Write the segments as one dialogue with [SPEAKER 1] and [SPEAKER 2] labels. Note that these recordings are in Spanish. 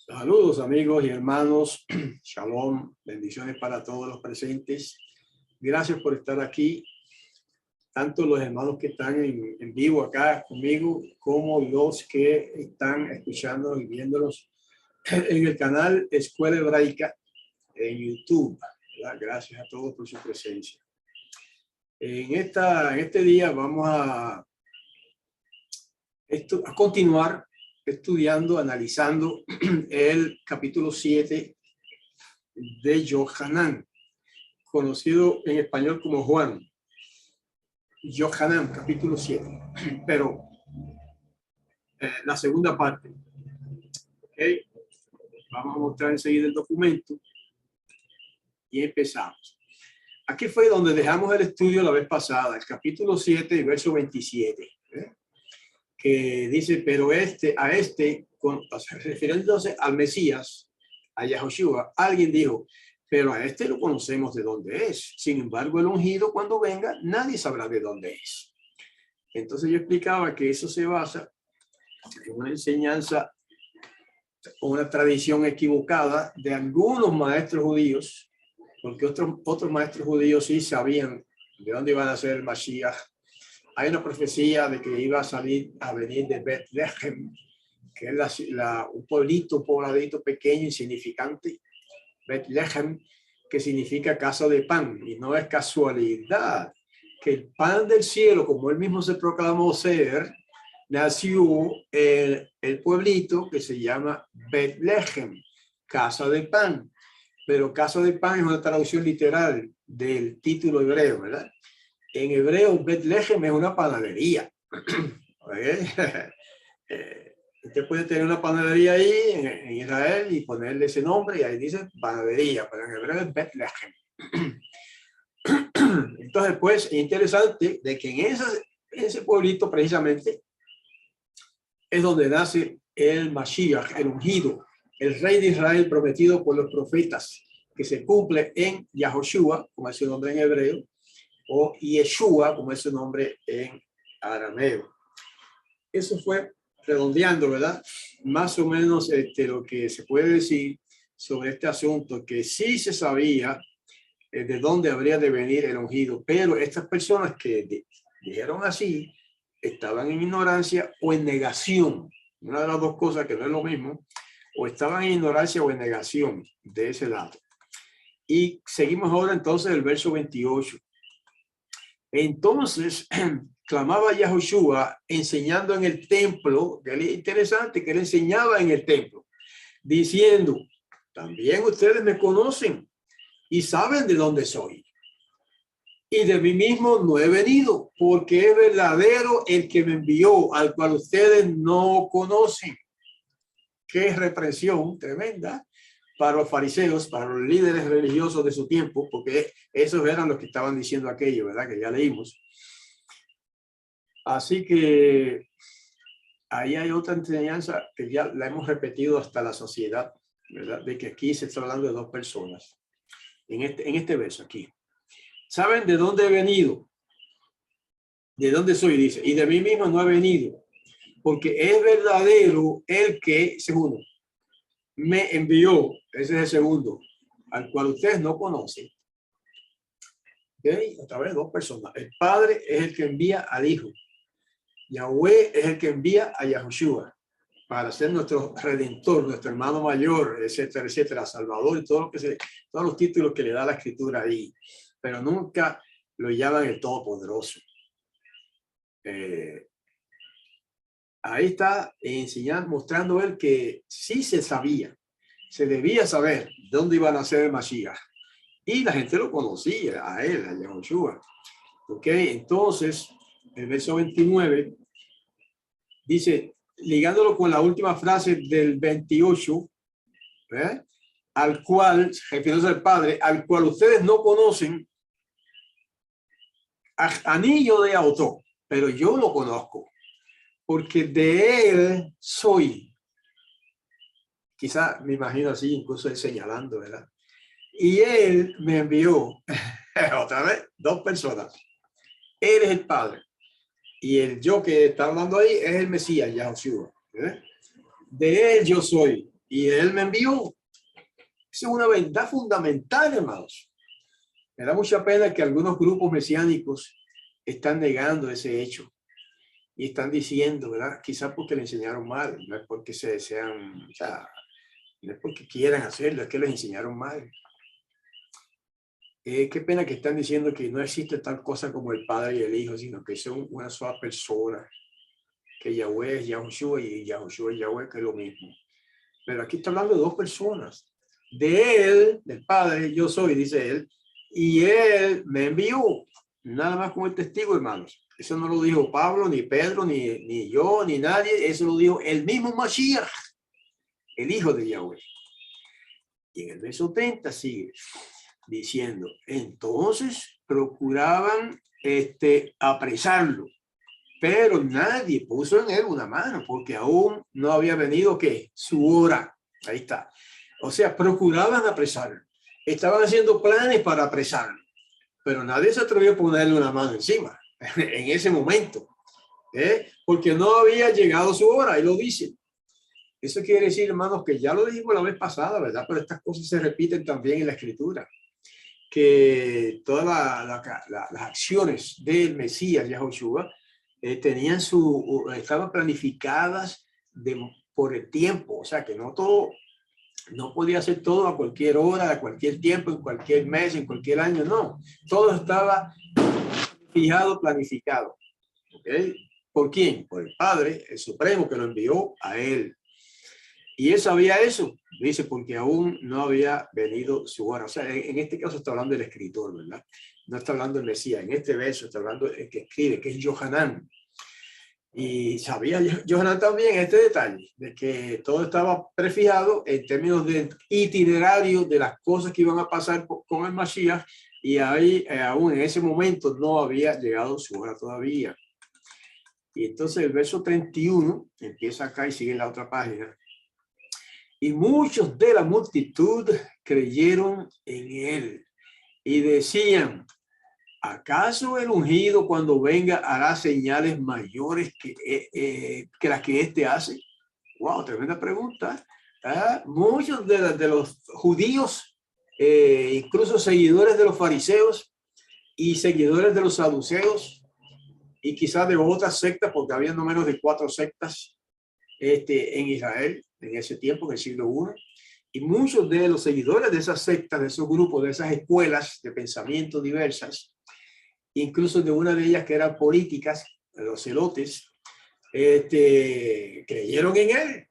[SPEAKER 1] Saludos amigos y hermanos, shalom, bendiciones para todos los presentes. Gracias por estar aquí, tanto los hermanos que están en vivo acá conmigo, como los que están escuchando y viéndolos en el canal Escuela Hebraica en YouTube. ¿Verdad? Gracias a todos por su presencia. En este día vamos a continuar estudiando, analizando el capítulo 7 de Yohanan, conocido en español como Juan. Yohanan, capítulo 7, pero la segunda parte. ¿Okay? Vamos a mostrar enseguida el documento y empezamos. Aquí fue donde dejamos el estudio la vez pasada, el capítulo 7, verso 27. Que dice, pero refiriéndose al Mesías, a Yahoshua, alguien dijo, pero a este lo conocemos de dónde es. Sin embargo, el ungido cuando venga, nadie sabrá de dónde es. Entonces yo explicaba que eso se basa en una enseñanza o una tradición equivocada de algunos maestros judíos, porque otros maestros judíos sí sabían de dónde iban a ser el Mashiach. Hay una profecía de que iba a venir de Betlehem, que es un pobladito pequeño, insignificante. Betlehem, que significa casa de pan. Y no es casualidad que el pan del cielo, como él mismo se proclamó ser, nació el pueblito que se llama Betlehem, casa de pan. Pero casa de pan es una traducción literal del título hebreo, ¿verdad? En hebreo, Betlehem es una panadería. Usted puede tener una panadería ahí en Israel y ponerle ese nombre y ahí dice panadería, pero en hebreo es Betlehem. Entonces, pues, es interesante de que en ese pueblito precisamente es donde nace el Mashiach, el ungido, el rey de Israel prometido por los profetas, que se cumple en Yahoshua, como es su nombre en hebreo, o Yeshua, como es su nombre en arameo. Eso fue redondeando, ¿verdad? Más o menos lo que se puede decir sobre este asunto, que sí se sabía de dónde habría de venir el ungido, pero estas personas que dijeron así estaban en ignorancia o en negación. Una de las dos cosas que no es lo mismo, o estaban en ignorancia o en negación de ese lado. Y seguimos ahora entonces el verso 28. Entonces clamaba Yahoshua enseñando en el templo, que es interesante que él enseñaba en el templo, diciendo, también ustedes me conocen y saben de dónde soy. Y de mí mismo no he venido, porque es verdadero el que me envió, al cual ustedes no conocen. Qué represión tremenda para los fariseos, para los líderes religiosos de su tiempo, porque esos eran los que estaban diciendo aquello, ¿verdad? Que ya leímos. Así que ahí hay otra enseñanza que ya la hemos repetido hasta la sociedad, ¿verdad? De que aquí se está hablando de dos personas. En este verso aquí. ¿Saben de dónde he venido? ¿De dónde soy? Dice. Y de mí mismo no he venido. Porque es verdadero el que, segundo, me envió. Ese es el segundo. Al cual ustedes no conocen. ¿Okay? Otra vez dos personas. El Padre es el que envía al Hijo. Yahweh es el que envía a Yahoshua para ser nuestro redentor, nuestro hermano mayor, etcétera, etcétera, salvador y todos los títulos que le da la escritura ahí, pero nunca lo llaman el todopoderoso. Ahí está enseñando, mostrando él que sí se sabía, se debía saber dónde iba a nacer el Mashiach y la gente lo conocía a él, a Yahoshua. Ok, entonces el verso 29 dice, ligándolo con la última frase del 28, al cual, refiriéndose al Padre, al cual ustedes no conocen, anillo de auto, pero yo lo conozco, porque de él soy. Quizá me imagino así, incluso él señalando, ¿verdad? Y él me envió, otra vez, dos personas. Él es el Padre. Y el yo que está hablando ahí es el Mesías, Yahoshua. De él yo soy y él me envió. Esa es una verdad fundamental, hermanos. Me da mucha pena que algunos grupos mesiánicos están negando ese hecho y están diciendo, ¿verdad? Quizás porque le enseñaron mal, no es porque se desean, o sea, no es porque quieran hacerlo, es que les enseñaron mal. Qué pena que están diciendo que no existe tal cosa como el Padre y el Hijo, sino que son una sola persona, que Yahweh es Yahushua y Yahushua es Yahweh, que es lo mismo. Pero aquí está hablando de dos personas. De él, del Padre, yo soy, dice él, y él me envió. Nada más como el testigo, hermanos. Eso no lo dijo Pablo, ni Pedro, ni yo, ni nadie. Eso lo dijo el mismo Mashiach, el Hijo de Yahweh. Y en el verso 30 sigue diciendo, entonces procuraban apresarlo, pero nadie puso en él una mano, porque aún no había venido, ¿qué? Su hora. Ahí está. O sea, procuraban apresarlo. Estaban haciendo planes para apresarlo, pero nadie se atrevió a ponerle una mano encima en ese momento, porque no había llegado su hora, y lo dice. Eso quiere decir, hermanos, que ya lo dijimos la vez pasada, ¿verdad? Pero estas cosas se repiten también en la Escritura, que todas las acciones del Mesías, Yahushua, tenían estaban planificadas por el tiempo, o sea que no todo, no podía hacer todo a cualquier hora, a cualquier tiempo, en cualquier mes, en cualquier año, no. Todo estaba fijado, planificado. ¿Okay? ¿Por quién? Por el Padre, el Supremo, que lo envió a él. Y él sabía eso, dice, porque aún no había venido su hora. O sea, en este caso está hablando del escritor, ¿verdad? No está hablando del Mesías. En este verso está hablando el que escribe, que es Yohanan. Y sabía Yohanan también este detalle, de que todo estaba prefijado en términos de itinerario de las cosas que iban a pasar con el Mashiach, y ahí aún en ese momento no había llegado su hora todavía. Y entonces el verso 31 empieza acá y sigue en la otra página. Y muchos de la multitud creyeron en él y decían, ¿acaso el ungido cuando venga hará señales mayores que las que éste hace? Wow, tremenda pregunta. Muchos de los judíos, incluso seguidores de los fariseos y seguidores de los saduceos, y quizás de otras sectas, porque había no menos de 4 sectas en Israel en ese tiempo, en el siglo I. Y muchos de los seguidores de esas sectas, de esos grupos, de esas escuelas de pensamiento diversas, incluso de una de ellas que eran políticas, los celotes, creyeron en él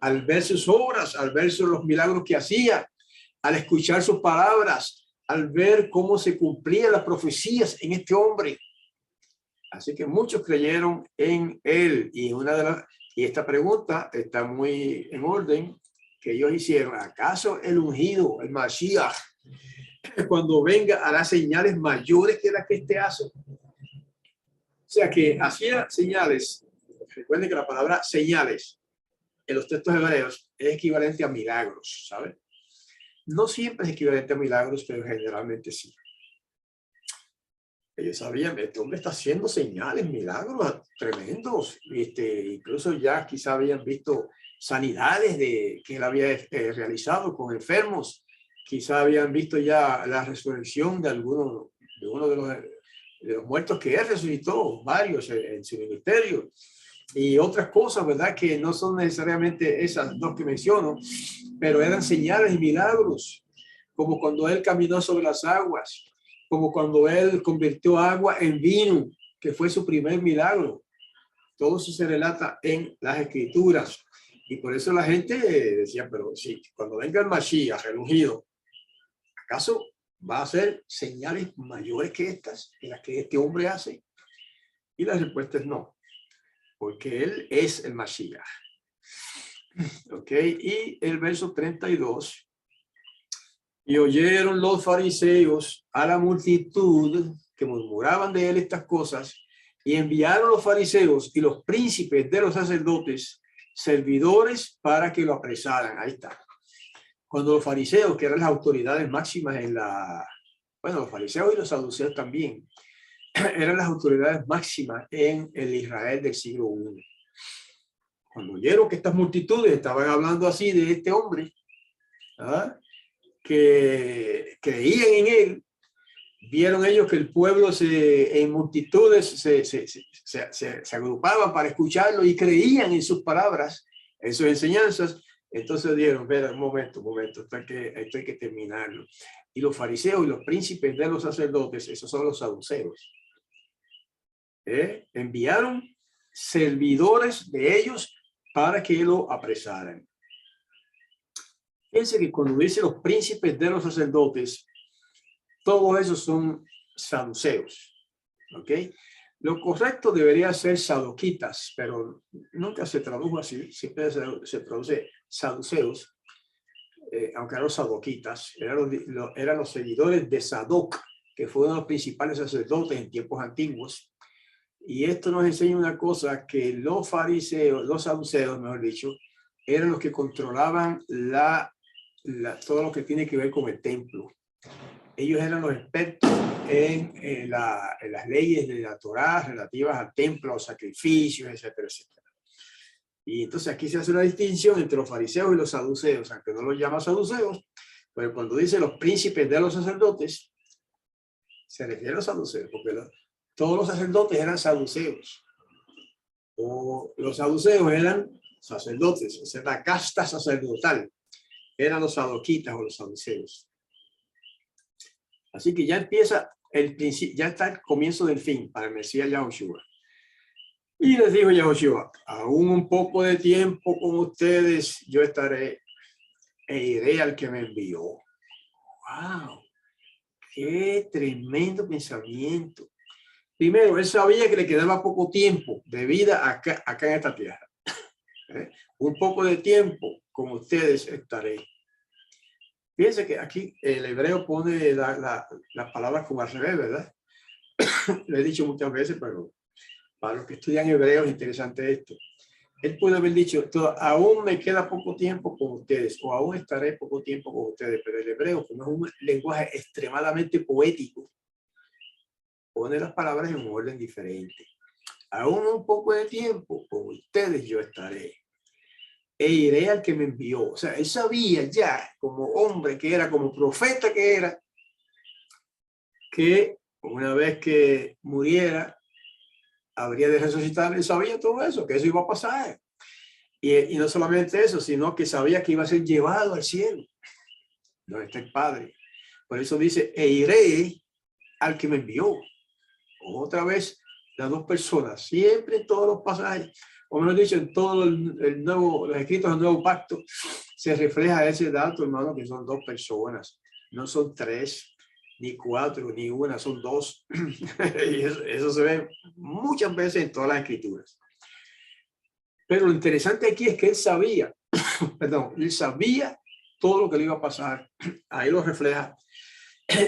[SPEAKER 1] al ver sus obras, al ver los milagros que hacía, al escuchar sus palabras, al ver cómo se cumplían las profecías en este hombre. Así que muchos creyeron en él. Y esta pregunta está muy en orden que ellos hicieron. ¿Acaso el ungido, el Mashiach, cuando venga hará señales mayores que las que éste hace? O sea que hacía señales. Recuerden que la palabra señales en los textos hebreos es equivalente a milagros, ¿sabe? No siempre es equivalente a milagros, pero generalmente sí. Ellos sabían, este hombre está haciendo señales, milagros tremendos. Incluso ya quizá habían visto sanidades que él había realizado con enfermos. Quizá habían visto ya la resurrección de uno de los muertos que él resucitó, varios en su ministerio. Y otras cosas, ¿verdad? Que no son necesariamente esas dos que menciono, pero eran señales y milagros, como cuando él caminó sobre las aguas, como cuando él convirtió agua en vino, que fue su primer milagro. Todo eso se relata en las escrituras. Y por eso la gente decía, pero sí, cuando venga el Mashiach, el ungido, ¿acaso va a hacer señales mayores que estas, que las que este hombre hace? Y la respuesta es no, porque él es el Mashiach. Ok, y el verso 32. Y oyeron los fariseos a la multitud que murmuraban de él estas cosas, y enviaron los fariseos y los príncipes de los sacerdotes servidores para que lo apresaran. Ahí está. Cuando los fariseos, que eran las autoridades máximas los fariseos y los saduceos también, eran las autoridades máximas en el Israel del siglo I. cuando oyeron que estas multitudes estaban hablando así de este hombre, ¿ah?, que creían en él, vieron ellos que el pueblo en multitudes se agrupaban para escucharlo y creían en sus palabras, en sus enseñanzas. Entonces dijeron, espera, un momento, esto hay que terminarlo. Y los fariseos y los príncipes de los sacerdotes, esos son los saduceos, enviaron servidores de ellos para que lo apresaran. Fíjense que cuando dice los príncipes de los sacerdotes, todos esos son saduceos, ¿ok? Lo correcto debería ser sadoquitas, pero nunca se tradujo así, siempre se traduce saduceos, aunque eran los sadoquitas, eran los seguidores de Sadoc, que fue uno de los principales sacerdotes en tiempos antiguos. Y esto nos enseña una cosa, que los fariseos, los saduceos, mejor dicho, eran los que controlaban todo lo que tiene que ver con el templo. Ellos eran los expertos en las leyes de la Torá relativas al templo, a los sacrificios, etcétera, etcétera. Y entonces aquí se hace una distinción entre los fariseos y los saduceos, aunque no los llama saduceos, pero cuando dice los príncipes de los sacerdotes, se refiere a los saduceos, porque todos los sacerdotes eran saduceos, o los saduceos eran sacerdotes, o sea, la casta sacerdotal, eran los sadoquitas o los saduceos. Así que ya empieza ya está el comienzo del fin para el Mesías Yahushua. Y les dijo Yahushua, aún un poco de tiempo con ustedes yo estaré e iré al que me envió. ¡Wow! ¡Qué tremendo pensamiento! Primero, él sabía que le quedaba poco tiempo de vida acá en esta tierra. Un poco de tiempo con ustedes estaré. Fíjense que aquí el hebreo pone las palabras como al revés, ¿verdad? Lo he dicho muchas veces, pero para los que estudian hebreo es interesante esto. Él puede haber dicho, aún me queda poco tiempo con ustedes, o aún estaré poco tiempo con ustedes, pero el hebreo, como es un lenguaje extremadamente poético, pone las palabras en un orden diferente. Aún un poco de tiempo con ustedes yo estaré. E iré al que me envió. O sea, él sabía ya, como hombre que era, como profeta que era, que una vez que muriera, habría de resucitar. Él sabía todo eso, que eso iba a pasar. Y no solamente eso, sino que sabía que iba a ser llevado al cielo, donde está el Padre. Por eso dice, e iré al que me envió. Otra vez, las dos personas, siempre en todos los pasajes, o mejor dicho, en todo los escritos del Nuevo Pacto, se refleja ese dato, hermano, que son dos personas. No son tres, ni cuatro, ni una, son dos. Y eso se ve muchas veces en todas las escrituras. Pero lo interesante aquí es que él sabía, perdón, él sabía todo lo que le iba a pasar. Ahí lo refleja.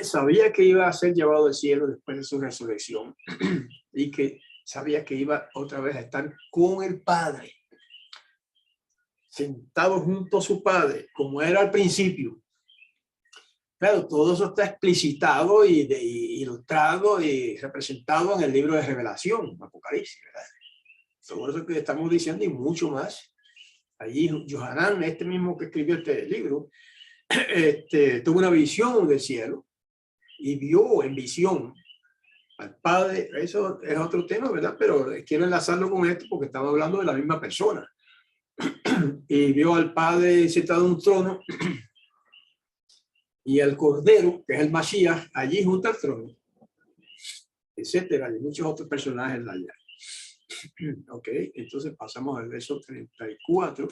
[SPEAKER 1] Sabía que iba a ser llevado al cielo después de su resurrección y que sabía que iba otra vez a estar con el Padre, sentado junto a su Padre, como era al principio. Claro, todo eso está explicitado y ilustrado y representado en el libro de Revelación, Apocalipsis, ¿verdad? Todo eso que estamos diciendo y mucho más. Allí Yohanan, este mismo que escribió este libro, tuvo una visión del cielo y vio en visión al Padre. Eso es otro tema, ¿verdad? Pero quiero enlazarlo con esto porque estamos hablando de la misma persona. Y vio al Padre sentado en un trono y al Cordero, que es el Mashiach, allí junto al trono, etcétera, y muchos otros personajes allá. Ok, entonces pasamos al verso 34.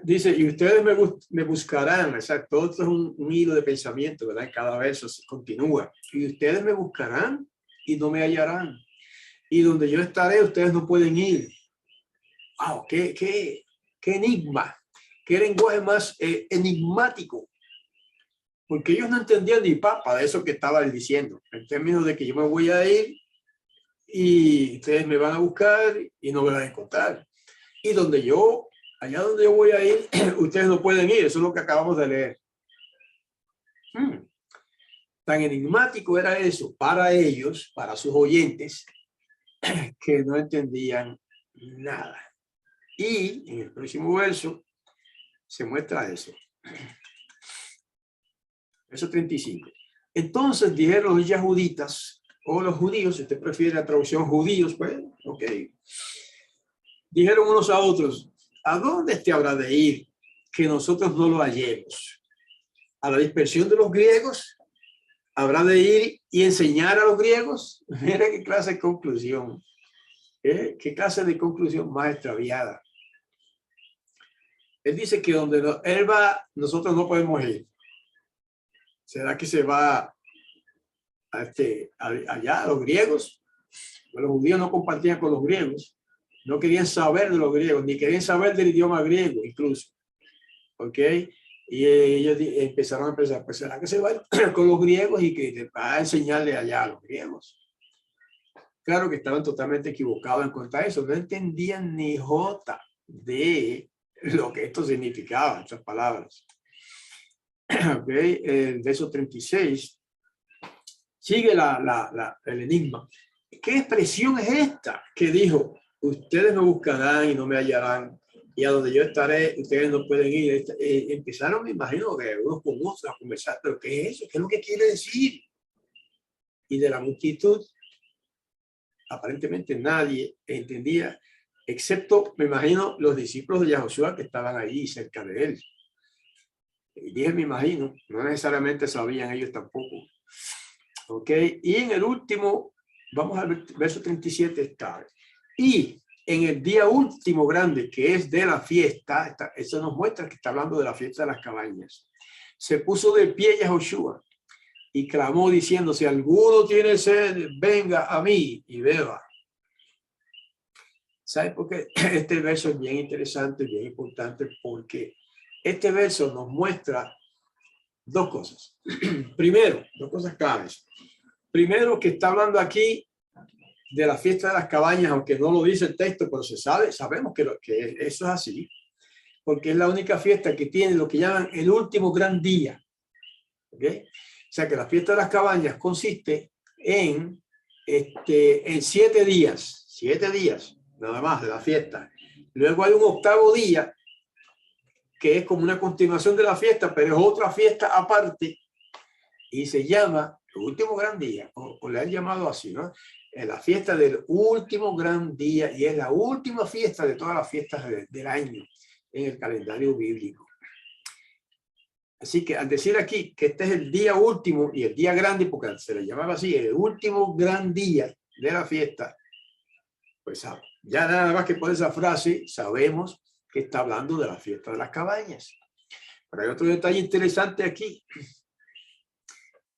[SPEAKER 1] Dice, y ustedes me buscarán, o sea, todo esto es un hilo de pensamiento, ¿verdad? En cada verso se continúa. Y ustedes me buscarán y no me hallarán. Y donde yo estaré, ustedes no pueden ir. ¡Wow! ¡Qué enigma! ¡Qué lenguaje más enigmático! Porque ellos no entendían ni papa de eso que estaba él diciendo, en términos de que yo me voy a ir y ustedes me van a buscar y no me van a encontrar. Y allá donde yo voy a ir, ustedes no pueden ir. Eso es lo que acabamos de leer. Tan enigmático era eso para ellos, para sus oyentes, que no entendían nada. Y en el próximo verso se muestra eso. Verso 35. Entonces dijeron los yahuditas, o los judíos, si usted prefiere la traducción judíos, pues, ok. Dijeron unos a otros, ¿a dónde este habrá de ir que nosotros no lo hallemos? ¿A la dispersión de los griegos? ¿Habrá de ir y enseñar a los griegos? Mira qué clase de conclusión. ¿Qué clase de conclusión más extraviada? Él dice que donde él va, nosotros no podemos ir. ¿Será que se va allá a los griegos? Los judíos no compartían con los griegos. No querían saber de los griegos, ni querían saber del idioma griego incluso. ¿Ok? Y ellos empezaron a pensar, pues será que se va con los griegos y que va a enseñarle allá a los griegos. Claro que estaban totalmente equivocados en cuanto a eso. No entendían ni jota de lo que esto significaba, estas palabras. ¿Ok? El verso 36 sigue el enigma. ¿Qué expresión es esta que dijo? Ustedes me buscarán y no me hallarán, y a donde yo estaré, ustedes no pueden ir. Empezaron, me imagino, que unos con otros a conversar, pero ¿qué es eso? ¿Qué es lo que quiere decir? Y de la multitud, aparentemente nadie entendía, excepto, me imagino, los discípulos de Yahushua que estaban ahí cerca de él. Y dije, me imagino, no necesariamente sabían ellos tampoco. ¿Ok? Y en el último, vamos al verso 37, está. Y en el día último grande, que es de la fiesta, eso nos muestra que está hablando de la fiesta de las cabañas. Se puso de pie Yahushua y clamó diciendo, si alguno tiene sed, venga a mí y beba. ¿Sabe por qué? Este verso es bien interesante, bien importante, porque este verso nos muestra dos cosas. Primero, dos cosas claves. Primero, que está hablando aquí de la fiesta de las cabañas, aunque no lo dice el texto, pero sabemos que eso es así, porque es la única fiesta que tiene lo que llaman el último gran día. ¿Okay? O sea que la fiesta de las cabañas consiste en 7 días, nada más de la fiesta. Luego hay un octavo día, que es como una continuación de la fiesta, pero es otra fiesta aparte, y se llama el último gran día, o le han llamado así, ¿no? Es la fiesta del último gran día, y es la última fiesta de todas las fiestas del año en el calendario bíblico. Así que al decir aquí que este es el día último y el día grande, porque se le llamaba así, el último gran día de la fiesta, pues ya nada más que por esa frase sabemos que está hablando de la fiesta de las cabañas. Pero hay otro detalle interesante aquí.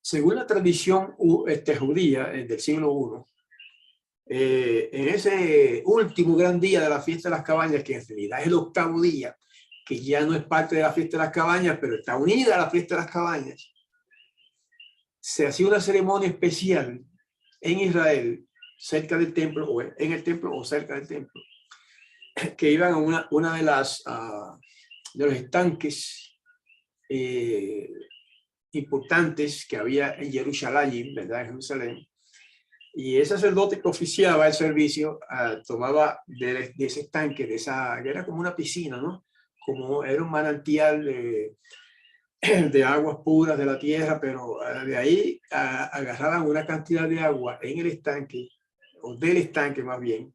[SPEAKER 1] Según la tradición judía del siglo I, en ese último gran día de la fiesta de las cabañas, que en realidad es el octavo día, que ya no es parte de la fiesta de las cabañas, pero está unida a la fiesta de las cabañas, se hacía una ceremonia especial en Israel, cerca del templo, o en el templo o cerca del templo, que iban a una de los estanques importantes que había en Jerusalén, ¿verdad? En Jerusalén. Y el sacerdote que oficiaba el servicio tomaba de ese estanque, era como una piscina, ¿no? Como era un manantial de aguas puras de la tierra, pero de ahí agarraban una cantidad de agua en el estanque, o del estanque más bien,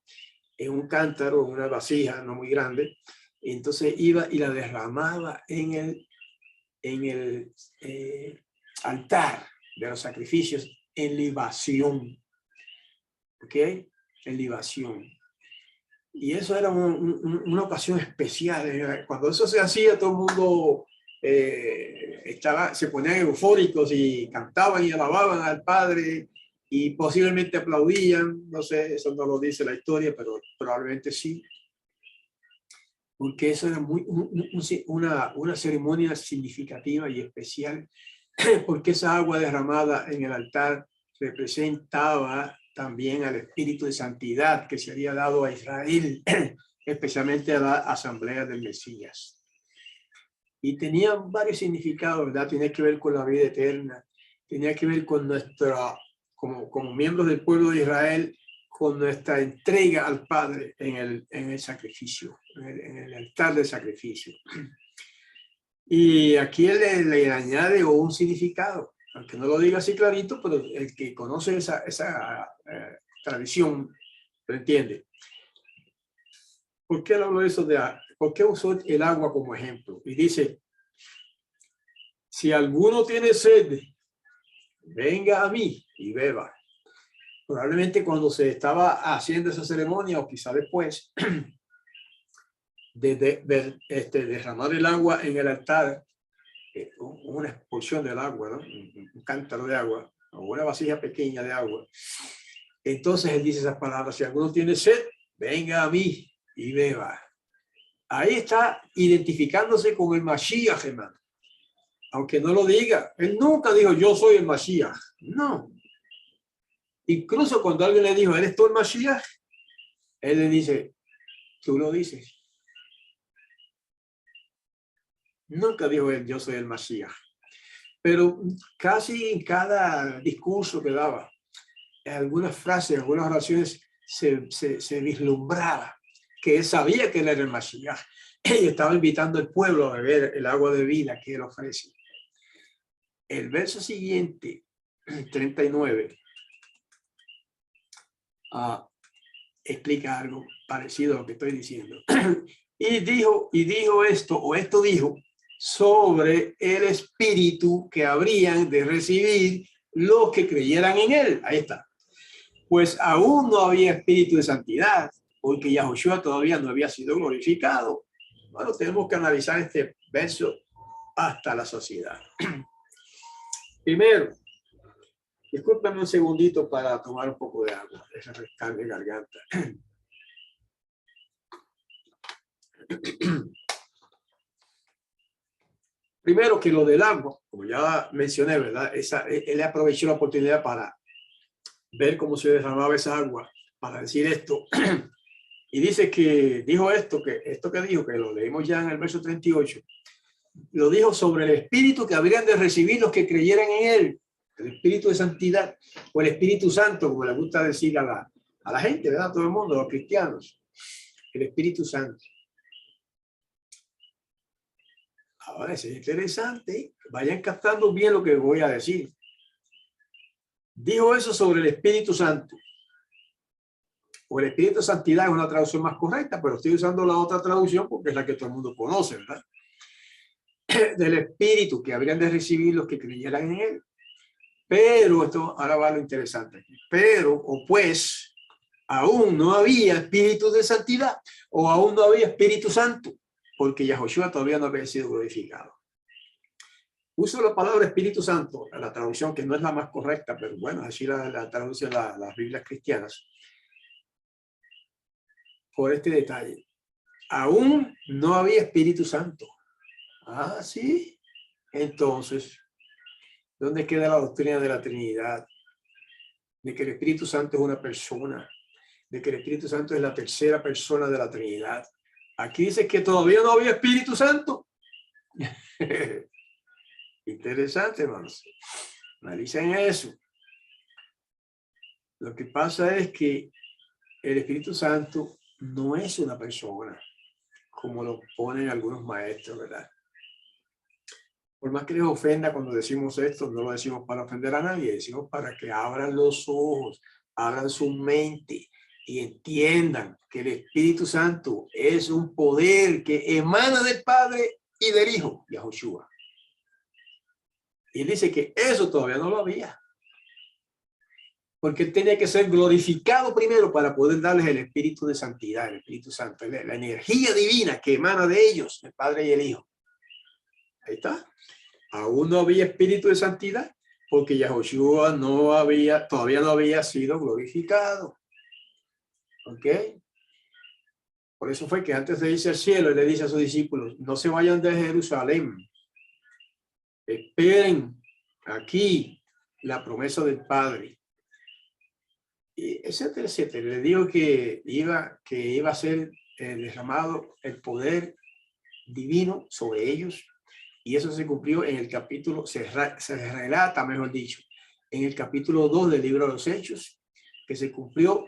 [SPEAKER 1] en un cántaro, en una vasija no muy grande, y entonces iba y la derramaba en el altar de los sacrificios en libación. ¿Ok? En libación. Y eso era una ocasión especial. Cuando eso se hacía, todo el mundo se ponían eufóricos y cantaban y alababan al Padre y posiblemente aplaudían. No sé, eso no lo dice la historia, pero probablemente sí. Porque eso era una ceremonia significativa y especial, porque esa agua derramada en el altar representaba también al espíritu de santidad que se había dado a Israel, especialmente a la asamblea del Mesías. Y tenía varios significados, ¿verdad? Tenía que ver con la vida eterna, tenía que ver con como miembros del pueblo de Israel, con nuestra entrega al Padre en el sacrificio, en el altar del sacrificio. Y aquí él le añade un significado, aunque no lo diga así clarito, pero el que conoce esa tradición lo entiende. ¿Por qué hablo de eso? ¿Por qué usó el agua como ejemplo? Y dice, si alguno tiene sed, venga a mí y beba. Probablemente cuando se estaba haciendo esa ceremonia, o quizá después, de derramar el agua en el altar, una expulsión del agua, ¿no? Un cántaro de agua, o una vasija pequeña de agua. Entonces él dice esas palabras, si alguno tiene sed, venga a mí y beba. Ahí está identificándose con el Mashiach, hermano. Aunque no lo diga, él nunca dijo yo soy el Mashiach. No. Incluso cuando alguien le dijo, ¿eres tú el Mashiach? Él le dice, tú lo dices. Nunca dijo él, yo soy el Mashiach. Pero casi en cada discurso que daba, en algunas frases, en algunas oraciones, se vislumbraba que él sabía que él era el Mashiach. Y estaba invitando al pueblo a beber el agua de vida que él ofrece. El verso siguiente, 39, explica algo parecido a lo que estoy diciendo. Y dijo esto, o esto dijo, sobre el espíritu que habrían de recibir los que creyeran en él. Ahí está. Pues aún no había espíritu de santidad, porque Yahushua todavía no había sido glorificado. Bueno, tenemos que analizar este verso hasta la sociedad. Primero, discúlpame un segundito para tomar un poco de agua, esa refrescar de garganta. Primero que lo del agua, como ya mencioné, ¿verdad? Él aprovechó la oportunidad para ver cómo se derramaba esa agua, para decir esto. Y dice que dijo esto que dijo, que lo leímos ya en el verso 38, lo dijo sobre el espíritu que habrían de recibir los que creyeran en él, el espíritu de santidad, o el Espíritu Santo, como le gusta decir a la gente, ¿verdad? A todo el mundo, a los cristianos, el Espíritu Santo. Ahora es interesante, vayan captando bien lo que voy a decir. Dijo eso sobre el Espíritu Santo. O el Espíritu de Santidad es una traducción más correcta, pero estoy usando la otra traducción porque es la que todo el mundo conoce, ¿verdad? Del Espíritu que habrían de recibir los que creyeran en él. Pero esto ahora va lo interesante aquí. Pero, o pues, aún no había Espíritu de Santidad, o aún no había Espíritu Santo, porque Yahushua todavía no había sido glorificado. Uso la palabra Espíritu Santo, la traducción que no es la más correcta, pero bueno, así la traducen las Biblias cristianas, por este detalle. Aún no había Espíritu Santo. Ah, sí. Entonces, ¿dónde queda la doctrina de la Trinidad? De que el Espíritu Santo es una persona, de que el Espíritu Santo es la tercera persona de la Trinidad. Aquí dice que todavía no había Espíritu Santo. Interesante, hermanos. Analicen eso. Lo que pasa es que el Espíritu Santo no es una persona, como lo ponen algunos maestros, ¿verdad? Por más que les ofenda cuando decimos esto, no lo decimos para ofender a nadie, decimos para que abran los ojos, abran su mente y entiendan que el Espíritu Santo es un poder que emana del Padre y del Hijo, Yahushua. Y él dice que eso todavía no lo había. Porque él tenía que ser glorificado primero para poder darles el Espíritu de Santidad, el Espíritu Santo, la energía divina que emana de ellos, el Padre y el Hijo. Ahí está. Aún no había Espíritu de Santidad porque Yahushua todavía no había sido glorificado. ¿Ok? Por eso fue que antes de irse al cielo, él le dice a sus discípulos, no se vayan de Jerusalén. Esperen aquí la promesa del Padre. Y etcétera, etcétera. Le digo que iba a ser derramado el poder divino sobre ellos. Y eso se cumplió en el capítulo, se relata, mejor dicho, en el capítulo 2 del libro de los Hechos, que se cumplió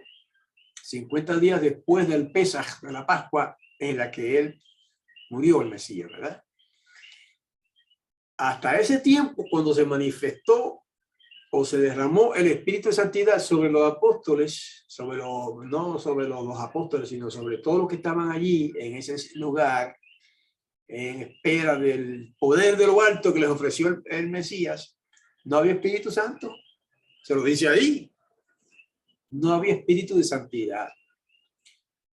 [SPEAKER 1] 50 días después del Pesaj, de la Pascua, en la que él murió, el Mesías, ¿verdad? Hasta ese tiempo, cuando se manifestó o se derramó el Espíritu de Santidad sobre los apóstoles, no sobre los dos apóstoles, sino sobre todos los que estaban allí en ese lugar, en espera del poder de lo alto que les ofreció el Mesías, no había Espíritu Santo. Se lo dice ahí. No había Espíritu de Santidad.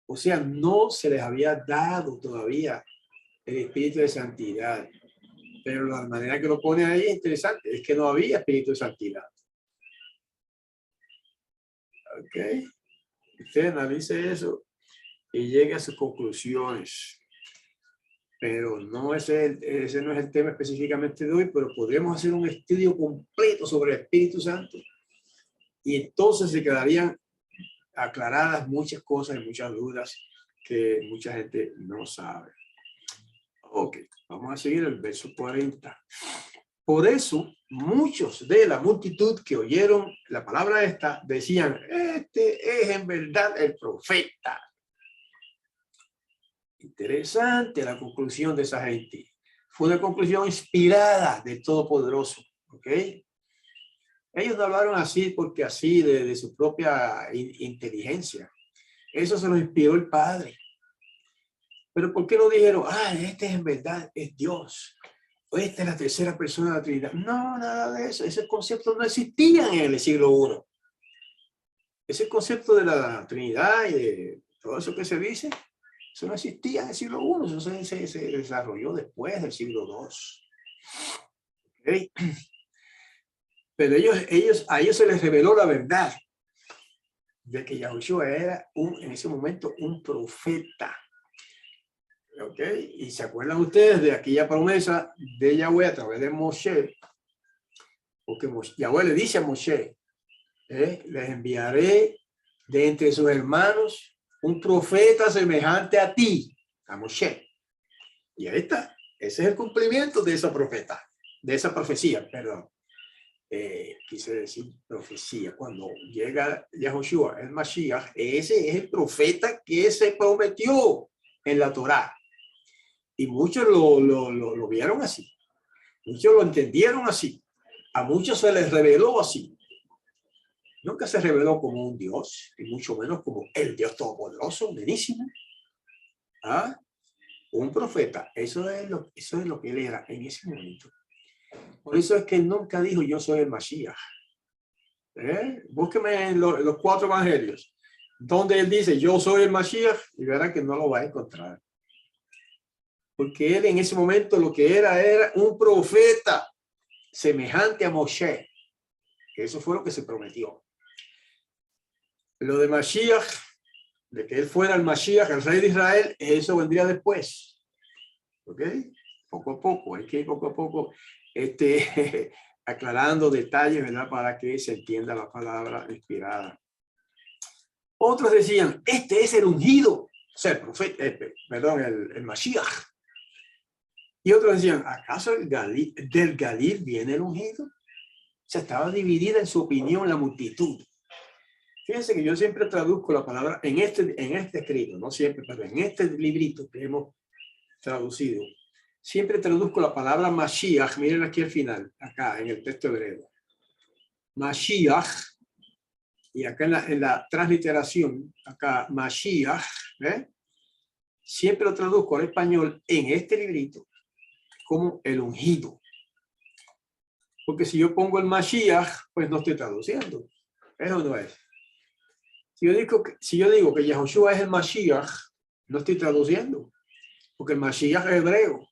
[SPEAKER 1] O sea, no se les había dado todavía el Espíritu de Santidad. Pero la manera que lo pone ahí es interesante. Es que no había Espíritu de Santidad. ¿Ok? Usted analice eso y llegue a sus conclusiones. Pero no ese no es el tema específicamente de hoy, pero podríamos hacer un estudio completo sobre el Espíritu Santo. Y entonces se quedarían aclaradas muchas cosas y muchas dudas que mucha gente no sabe. Ok, vamos a seguir el verso 40. Por eso, muchos de la multitud que oyeron la palabra esta decían, este es en verdad el profeta. Interesante la conclusión de esa gente. Fue una conclusión inspirada del Todopoderoso. ¿Ok? Ellos no hablaron así porque así de su propia inteligencia. Eso se los inspiró el Padre. Pero ¿por qué no dijeron, este en verdad es Dios? O esta es la tercera persona de la Trinidad. No, nada de eso. Ese concepto no existía en el siglo I. Ese concepto de la Trinidad y de todo eso que se dice, eso no existía en el siglo I. Eso se desarrolló después del siglo II. ¿Okay? Pero a ellos se les reveló la verdad de que Yahushua era en ese momento un profeta. ¿Ok? Y se acuerdan ustedes de aquella promesa de Yahweh a través de Moshe, porque Yahweh le dice a Moshe, les enviaré de entre sus hermanos un profeta semejante a ti, a Moshe. Y ahí está, ese es el cumplimiento de esa profecía, perdón. Quise decir profecía. Cuando llega Yahushua, el Mashiach, ese es el profeta que se prometió en la Torá. Y muchos lo vieron así. Muchos lo entendieron así. A muchos se les reveló así. Nunca se reveló como un Dios, y mucho menos como el Dios Todopoderoso, buenísimo. Un profeta. Eso es lo que él era en ese momento. Por eso es que él nunca dijo, yo soy el Mashiach. Búsqueme los 4 evangelios, donde él dice, yo soy el Mashiach, y verá que no lo va a encontrar. Porque él en ese momento lo que era un profeta semejante a Moshe. Eso fue lo que se prometió. Lo de Mashiach, de que él fuera el Mashiach, el rey de Israel, eso vendría después. ¿Ok? Poco a poco, hay que ir poco a poco aclarando detalles, ¿verdad? Para que se entienda la palabra inspirada. Otros decían, este es el ungido, o sea, el profeta, el Mashiach. Y otros decían, ¿acaso del Galil viene el ungido? O sea, estaba dividida en su opinión la multitud. Fíjense que yo siempre traduzco la palabra en este escrito, no siempre, pero en este librito que hemos traducido, siempre traduzco la palabra Mashiach, miren aquí al final, acá en el texto hebreo. Mashiach, y acá en la transliteración, acá Mashiach, siempre lo traduzco al español en este librito como el ungido. Porque si yo pongo el Mashiach, pues no estoy traduciendo. Eso no es. Si yo digo que Yahushua es el Mashiach, no estoy traduciendo. Porque el Mashiach es hebreo.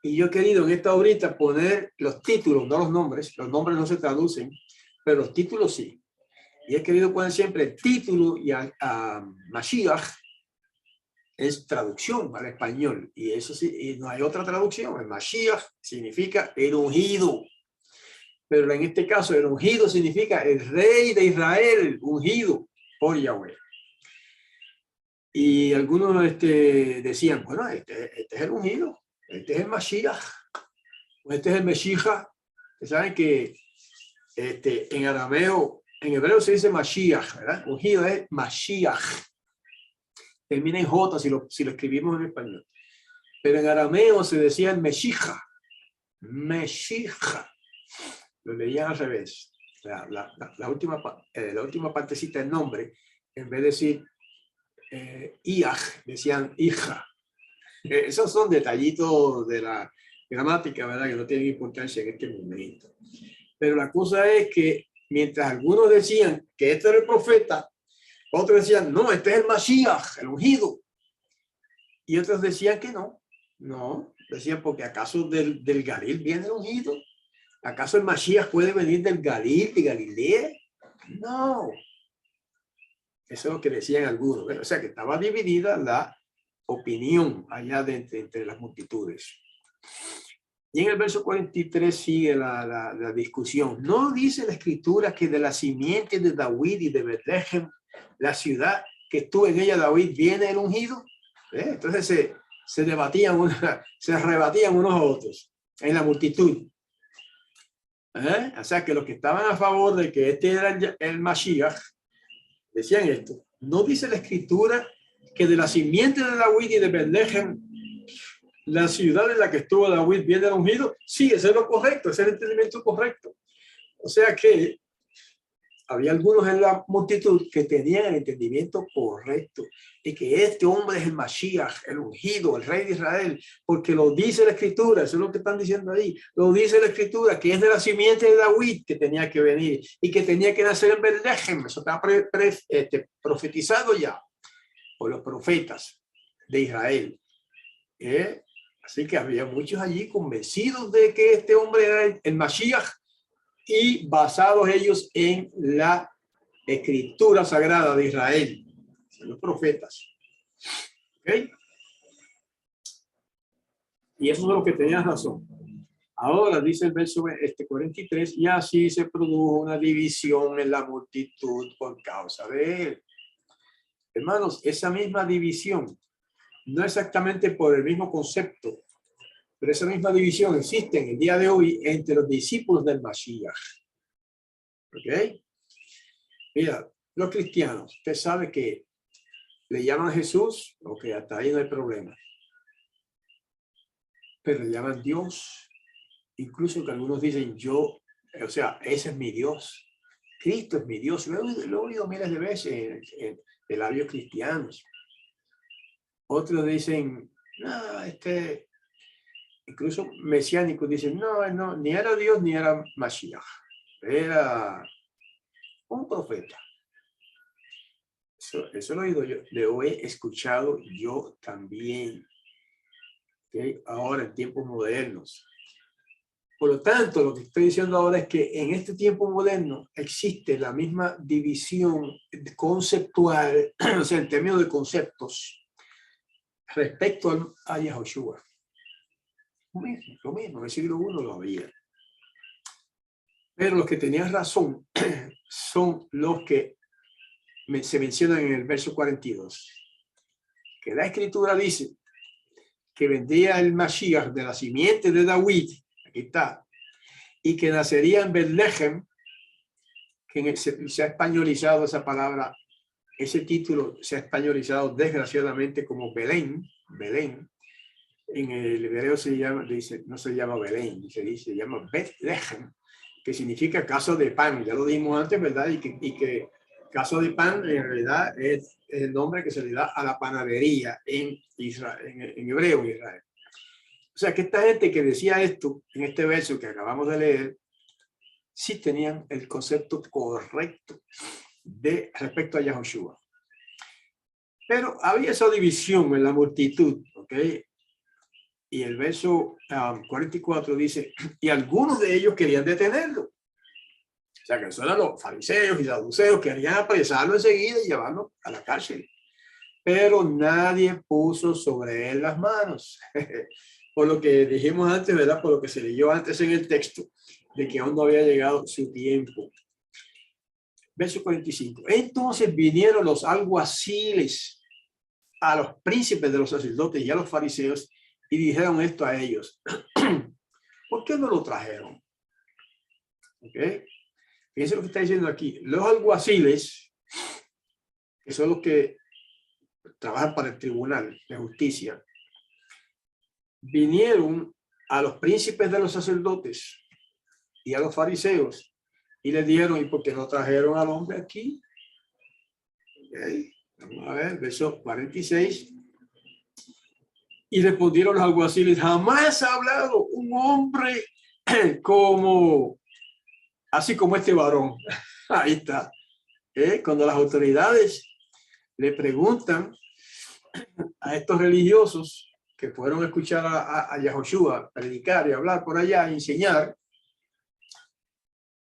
[SPEAKER 1] Y yo he querido en esta horita poner los títulos, no los nombres. Los nombres no se traducen, pero los títulos sí. Y he querido poner siempre el título y a Mashiach es traducción al español. Y eso sí, y no hay otra traducción. El Mashiach significa el ungido. Pero en este caso, el ungido significa el rey de Israel, ungido por Yahweh. Y algunos decían, bueno, este es el ungido, este es el Mashiach, o este es el Meshiach. Ustedes saben que en arameo En hebreo se dice Mashiach, ¿verdad? Ungido es Mashiach. Termina en J si lo escribimos en español. Pero en arameo se decía el Meshija. Meshija. Lo leían al revés. La última partecita del nombre, en vez de decir Iaj, decían hija. Esos son detallitos de la gramática, ¿verdad? Que no tienen importancia en este momento. Pero la cosa es que mientras algunos decían que este era el profeta, otros decían, no, este es el Mashiach, el ungido. Y otros decían que no. No, decían, porque ¿acaso del Galil viene el ungido? ¿Acaso el Mashiach puede venir del Galil, de Galilea? No. Eso es lo que decían algunos. O sea, que estaba dividida la opinión allá entre las multitudes. Y en el verso 43 sigue la discusión. ¿No dice la escritura que de la simiente de David y de Betlehem, la ciudad que estuvo en ella David, viene el ungido? Entonces se debatían, se rebatían unos a otros en la multitud. O sea que los que estaban a favor de que este era el Mashiach, decían esto. ¿No dice la escritura que de la simiente de David y de Betlehem, la ciudad en la que estuvo David, viene el ungido? Sí, ese es lo correcto, ese es el entendimiento correcto. O sea que había algunos en la multitud que tenían el entendimiento correcto de que este hombre es el Mashiach, el ungido, el rey de Israel, porque lo dice la escritura, eso es lo que están diciendo ahí, lo dice la escritura, que es de la simiente de David que tenía que venir y que tenía que nacer en Betlehem. Eso está profetizado ya por los profetas de Israel. Así que había muchos allí convencidos de que este hombre era el Mashiach, y basados ellos en la escritura sagrada de Israel, los profetas. ¿Okay? Y eso es lo que tenías razón. Ahora dice el verso 43, y así se produjo una división en la multitud por causa de él. Hermanos, esa misma división, no exactamente por el mismo concepto, pero esa misma división existe en el día de hoy entre los discípulos del Mashiach. ¿Ok? Mira, los cristianos, usted sabe que le llaman a Jesús, ok, hasta ahí no hay problema. Pero le llaman Dios, incluso que algunos dicen yo, o sea, ese es mi Dios. Cristo es mi Dios. Lo he oído miles de veces en labios cristianos. Otros dicen, no, incluso mesiánicos dicen, no, ni era Dios ni era Mashiach. Era un profeta. Eso lo he oído yo, lo he escuchado yo también. ¿Okay? Ahora en tiempos modernos. Por lo tanto, lo que estoy diciendo ahora es que en este tiempo moderno existe la misma división conceptual, o sea, en términos de conceptos, respecto a Yahushua. Lo mismo, en el siglo I lo había. Pero los que tenían razón son los que se mencionan en el verso 42. Que la escritura dice que vendría el Mashiach de la simiente de David, aquí está, y que nacería en Betlehem, que se ha españolizado esa palabra, ese título se ha españolizado desgraciadamente como Belén. En el hebreo no se llama Belén, se llama Betlehem, que significa casa de pan. Ya lo dijimos antes, ¿verdad? Y que casa de pan en realidad es el nombre que se le da a la panadería en Israel, en hebreo en Israel. O sea que esta gente que decía esto en este verso que acabamos de leer, sí tenían el concepto correcto respecto a Yahushua. Pero había esa división en la multitud, ¿ok? Y el verso 44 dice, y algunos de ellos querían detenerlo. O sea, que eso eran los fariseos y saduceos, querían apresarlo enseguida y llevarlo a la cárcel. Pero nadie puso sobre él las manos. Por lo que dijimos antes, ¿verdad? Por lo que se leyó antes en el texto, de que aún no había llegado su tiempo. Verso 45. Entonces vinieron los alguaciles a los príncipes de los sacerdotes y a los fariseos y dijeron esto a ellos. ¿Por qué no lo trajeron? ¿Okay? Fíjense lo que está diciendo aquí. Los alguaciles, que son los que trabajan para el tribunal de justicia, vinieron a los príncipes de los sacerdotes y a los fariseos y les dijeron, ¿y por qué no trajeron al hombre aquí? Okay. Vamos a ver, verso 46. Y respondieron los alguaciles, jamás ha hablado un hombre así como este varón. Ahí está. Cuando las autoridades le preguntan a estos religiosos que fueron a escuchar a Yahoshua predicar y hablar por allá, enseñar,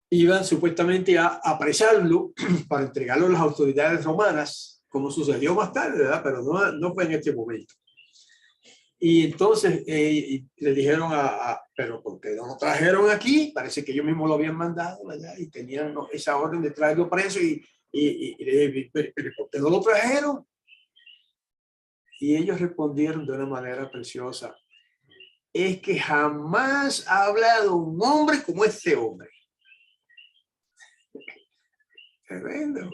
[SPEAKER 1] iban supuestamente a apresarlo para entregarlo a las autoridades romanas, como sucedió más tarde, ¿verdad? Pero no fue en este momento. Y entonces le dijeron pero ¿por qué no lo trajeron aquí? Parece que ellos mismos lo habían mandado, ¿verdad? Y tenían esa orden de traerlo preso y le dije, ¿pero por qué no lo trajeron? Y ellos respondieron de una manera preciosa, es que jamás ha hablado un hombre como este hombre. Tremendo.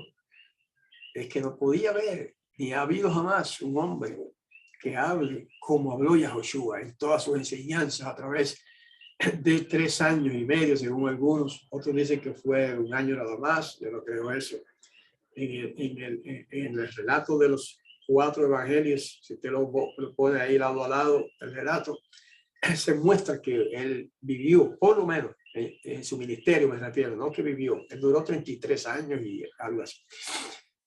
[SPEAKER 1] Es que no podía haber, ni ha habido jamás un hombre que hable como habló Yahoshua en todas sus enseñanzas a través de 3 años y medio, según algunos. Otros dicen que fue 1 año nada más, yo no creo eso. En el relato de los 4 evangelios, si usted lo pone ahí lado a lado, el relato, se muestra que él vivió, por lo menos, en su ministerio, me refiero, no que vivió, él duró 33 años y algo así.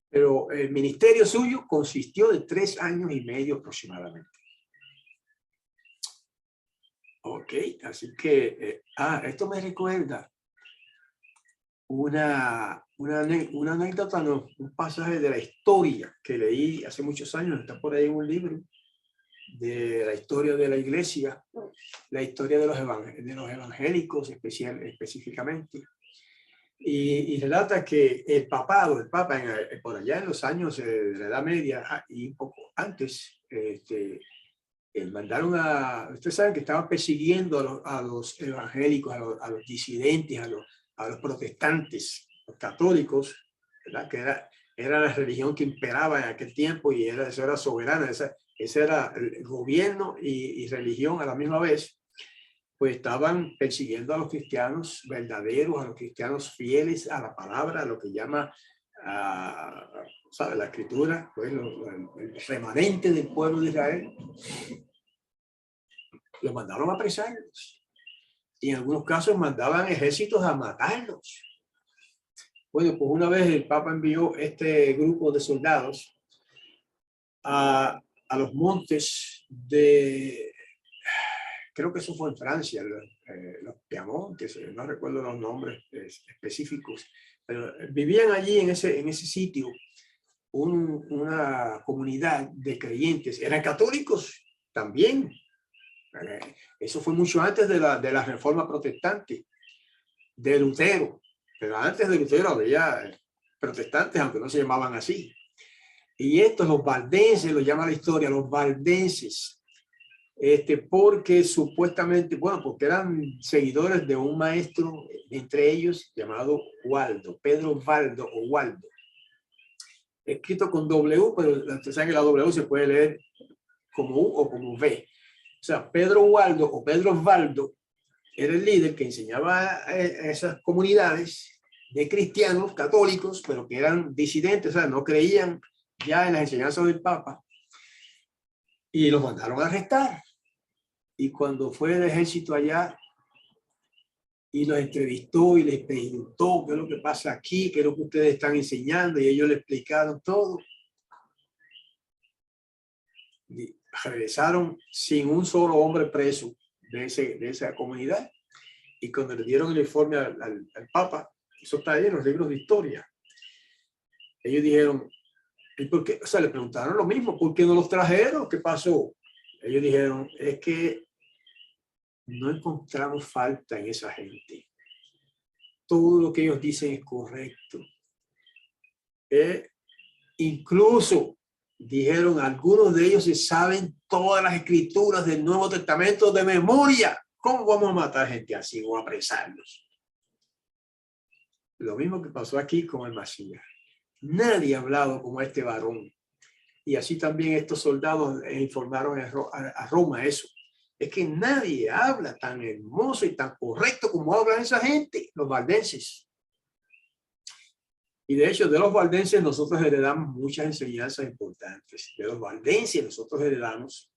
[SPEAKER 1] Pero el ministerio suyo consistió de 3 años y medio aproximadamente. Ok, así que, esto me recuerda una anécdota, no, un pasaje de la historia que leí hace muchos años, está por ahí en un libro, de la historia de la iglesia, la historia de los evangélicos específicamente. Y relata que el Papa por allá en los años de la Edad Media y un poco antes, mandaron ustedes saben que estaban persiguiendo a los evangélicos, a los disidentes, a los protestantes, los católicos, ¿verdad? Que era la religión que imperaba en aquel tiempo y eso era soberana, ese era el gobierno y religión a la misma vez. Pues estaban persiguiendo a los cristianos verdaderos, a los cristianos fieles a la palabra, a lo que llama, ¿sabe? La escritura, pues el remanente del pueblo de Israel. Los mandaron a apresarlos. Y en algunos casos mandaban ejércitos a matarlos. Bueno, pues una vez el Papa envió este grupo de soldados a los montes de... Creo que eso fue en Francia, los Piamontes, no recuerdo los nombres específicos, pero vivían allí en ese sitio una comunidad de creyentes, eran católicos también. Eso fue mucho antes de la reforma protestante, de Lutero, pero antes de Lutero había protestantes, aunque no se llamaban así. Y estos, los valdenses, lo llama la historia, los valdenses, porque supuestamente, bueno, porque eran seguidores de un maestro, entre ellos llamado Waldo, Pedro Valdo o Waldo, escrito con W, pero ustedes saben que la W se puede leer como U o como V. O sea, Pedro Waldo o Pedro Valdo era el líder que enseñaba a esas comunidades de cristianos católicos, pero que eran disidentes, o sea, no creían ya en las enseñanzas del Papa, y los mandaron a arrestar. Y cuando fue el ejército allá y los entrevistó y les preguntó qué es lo que pasa aquí, qué es lo que ustedes están enseñando, y ellos le explicaron todo, y regresaron sin un solo hombre preso de esa comunidad. Y cuando le dieron el informe al Papa, eso está ahí en los libros de historia, ellos dijeron, ¿y por qué? O sea, le preguntaron lo mismo, ¿por qué no los trajeron? ¿Qué pasó? Ellos dijeron, es que no encontramos falta en esa gente. Todo lo que ellos dicen es correcto. Incluso dijeron, algunos de ellos se saben todas las escrituras del Nuevo Testamento de memoria. ¿Cómo vamos a matar gente así o apresarlos? Lo mismo que pasó aquí con el Masías. Nadie ha hablado como este varón. Y así también estos soldados informaron a Roma eso. Es que nadie habla tan hermoso y tan correcto como hablan esa gente, los valdenses. Y de hecho, de los valdenses nosotros heredamos muchas enseñanzas importantes. De los valdenses nosotros heredamos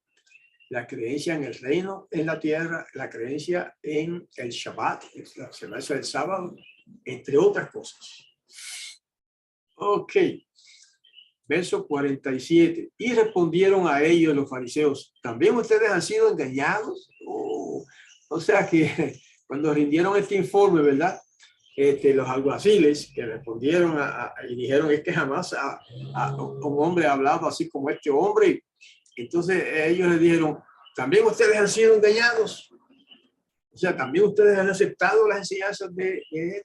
[SPEAKER 1] la creencia en el reino, en la tierra, la creencia en el Shabbat, la semana del sábado, entre otras cosas. Ok. Verso 47. Y respondieron a ellos los fariseos, ¿también ustedes han sido engañados? O sea que cuando rindieron este informe, ¿verdad? Los alguaciles que respondieron y dijeron, es que jamás un hombre ha hablado así como este hombre. Entonces ellos les dijeron, ¿también ustedes han sido engañados? O sea, también ustedes han aceptado las enseñanzas de él,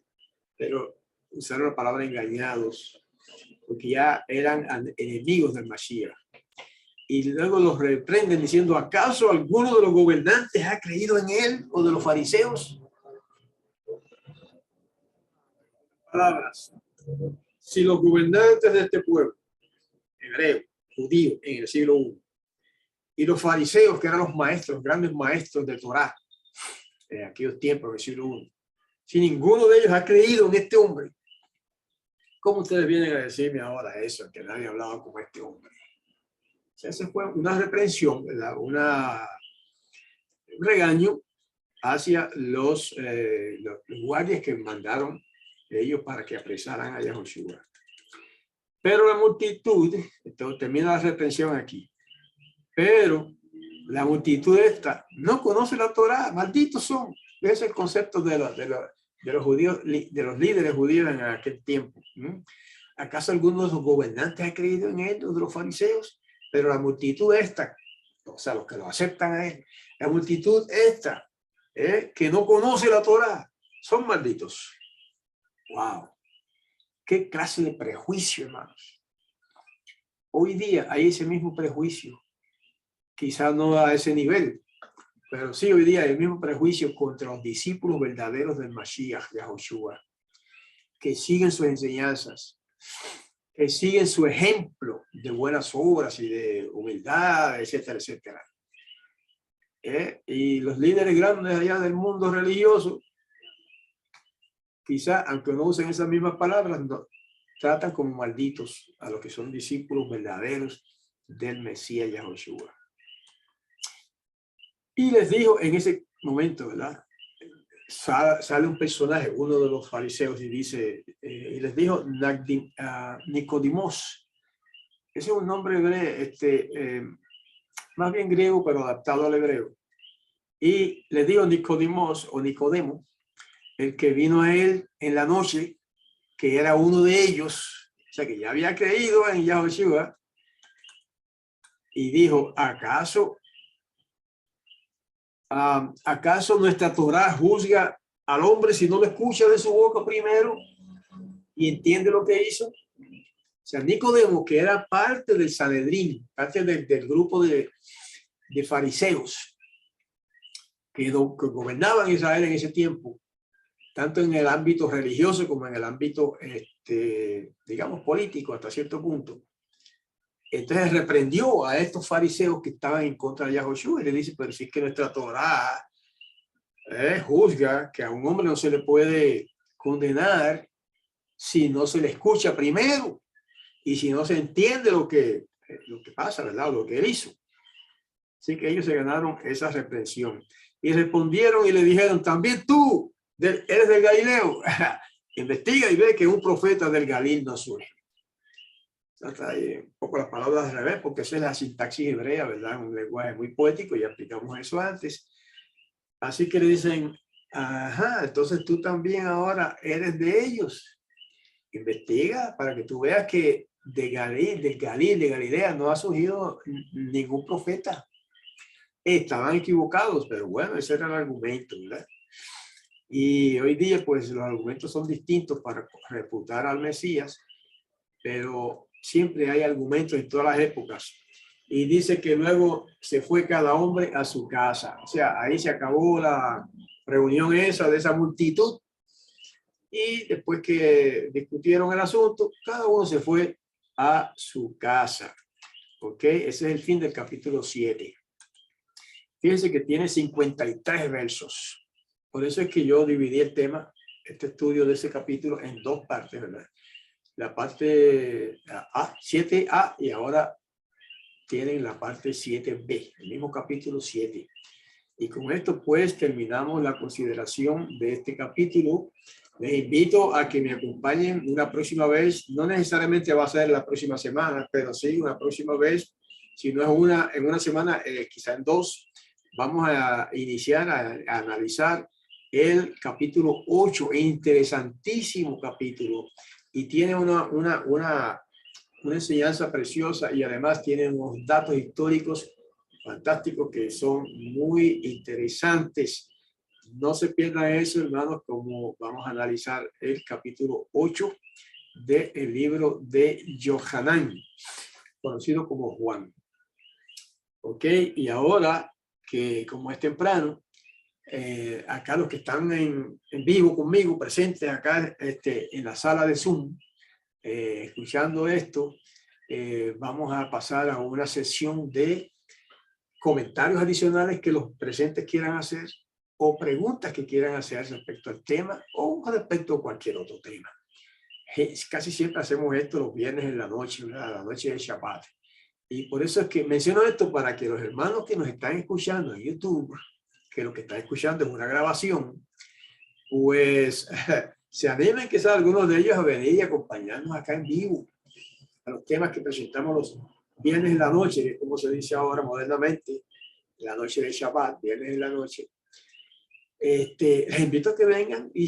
[SPEAKER 1] pero usaron la palabra engañados, porque ya eran enemigos del Mashiach. Y luego los reprenden diciendo, ¿acaso alguno de los gobernantes ha creído en él o de los fariseos? Palabras. Si los gobernantes de este pueblo, hebreo, judío, en el siglo I, y los fariseos, que eran los maestros, grandes maestros de Torá, en aquellos tiempos, en el siglo I, si ninguno de ellos ha creído en este hombre, ¿cómo ustedes vienen a decirme ahora eso, que nadie ha hablado como este hombre? O sea, esa fue una reprensión, ¿verdad? Un regaño hacia los guardias que mandaron ellos para que apresaran a Yahushua. Pero la multitud, entonces termina la reprensión aquí, pero la multitud esta no conoce la Torá, malditos son. Ese es el concepto de los judíos, de los líderes judíos en aquel tiempo. ¿Acaso alguno de los gobernantes ha creído en él, o de los fariseos? Pero la multitud esta, o sea, los que lo aceptan a él, la multitud esta, que no conoce la Torá, son malditos. ¡Wow! ¿Qué clase de prejuicio, hermanos? Hoy día hay ese mismo prejuicio, quizás no a ese nivel, pero sí hoy día hay el mismo prejuicio contra los discípulos verdaderos del Mashiach, Yahushua, que siguen sus enseñanzas, que siguen su ejemplo de buenas obras y de humildad, etcétera, etcétera. Y los líderes grandes allá del mundo religioso, quizá, aunque no usen esas mismas palabras, no, tratan como malditos a los que son discípulos verdaderos del Mesías Yahushua. Y les dijo en ese momento, ¿verdad? Sale un personaje, uno de los fariseos, y dice, y les dijo Nicodimos. Ese es un nombre hebreo, más bien griego, pero adaptado al hebreo. Y le dijo Nicodimos o Nicodemo, el que vino a él en la noche, que era uno de ellos, o sea que ya había creído en Yahushua, y dijo, ¿acaso nuestra Torá juzga al hombre si no lo escucha de su boca primero y entiende lo que hizo? O sea, Nicodemo, que era parte del Sanedrín, parte del grupo de fariseos que gobernaban Israel en ese tiempo, tanto en el ámbito religioso como en el ámbito, digamos, político hasta cierto punto. Entonces reprendió a estos fariseos que estaban en contra de Yahushua y le dice, pero si es que nuestra Torá juzga que a un hombre no se le puede condenar si no se le escucha primero y si no se entiende lo que pasa, ¿verdad? Lo que él hizo. Así que ellos se ganaron esa reprensión. Y respondieron y le dijeron, también tú eres del Galileo. Investiga y ve que un profeta del Galil no surge. Un poco las palabras al revés, porque esa es la sintaxis hebrea, ¿verdad? Un lenguaje muy poético, y aplicamos eso antes. Así que le dicen, ajá, entonces tú también ahora eres de ellos. Investiga para que tú veas que de Galilea no ha surgido ningún profeta. Estaban equivocados, pero bueno, ese era el argumento, ¿verdad? Y hoy día, pues, los argumentos son distintos para refutar al Mesías, pero siempre hay argumentos en todas las épocas. Y dice que luego se fue cada hombre a su casa. O sea, ahí se acabó la reunión esa de esa multitud. y después que discutieron el asunto, cada uno se fue a su casa. ¿Ok? Ese es el fin del capítulo 7. Fíjense que tiene 53 versos. Por eso es que yo dividí el tema, este estudio de ese capítulo, en dos partes, ¿verdad? La parte A, 7A, y ahora tienen la parte 7B, el mismo capítulo 7. Y con esto pues terminamos la consideración de este capítulo. Les invito a que me acompañen una próxima vez. No necesariamente va a ser la próxima semana, pero sí una próxima vez. Si no es en una semana, quizá en dos, vamos a iniciar a analizar el capítulo 8, interesantísimo capítulo. Y tiene una enseñanza preciosa y además tiene unos datos históricos fantásticos que son muy interesantes. No se pierdan eso, hermanos, como vamos a analizar el capítulo 8 del libro de Johanán, conocido como Juan. Ok, y ahora que como es temprano, acá los que están en vivo conmigo, presentes acá en la sala de Zoom, escuchando esto, vamos a pasar a una sesión de comentarios adicionales que los presentes quieran hacer o preguntas que quieran hacer respecto al tema o respecto a cualquier otro tema. Casi siempre hacemos esto los viernes en la noche, la noche de Shabbat. Y por eso es que menciono esto para que los hermanos que nos están escuchando en YouTube, que lo que están escuchando es una grabación, pues se animen quizás algunos de ellos a venir y acompañarnos acá en vivo a los temas que presentamos los viernes en la noche, como se dice ahora modernamente, la noche de Shabbat, viernes en la noche. Les invito a que vengan y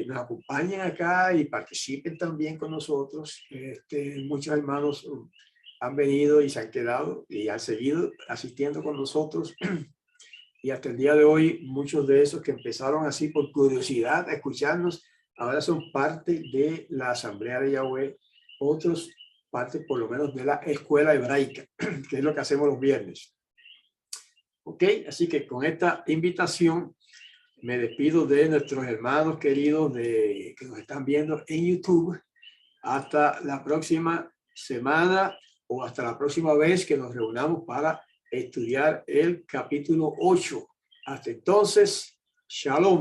[SPEAKER 1] nos acompañen acá y participen también con nosotros. Muchos hermanos han venido y se han quedado y han seguido asistiendo con nosotros. Y hasta el día de hoy, muchos de esos que empezaron así por curiosidad a escucharnos, ahora son parte de la Asamblea de Yahweh, otros parte por lo menos de la escuela hebraica, que es lo que hacemos los viernes. Ok, así que con esta invitación me despido de nuestros hermanos queridos que nos están viendo en YouTube. Hasta la próxima semana o hasta la próxima vez que nos reunamos para estudiar el capítulo 8. Hasta entonces, Shalom.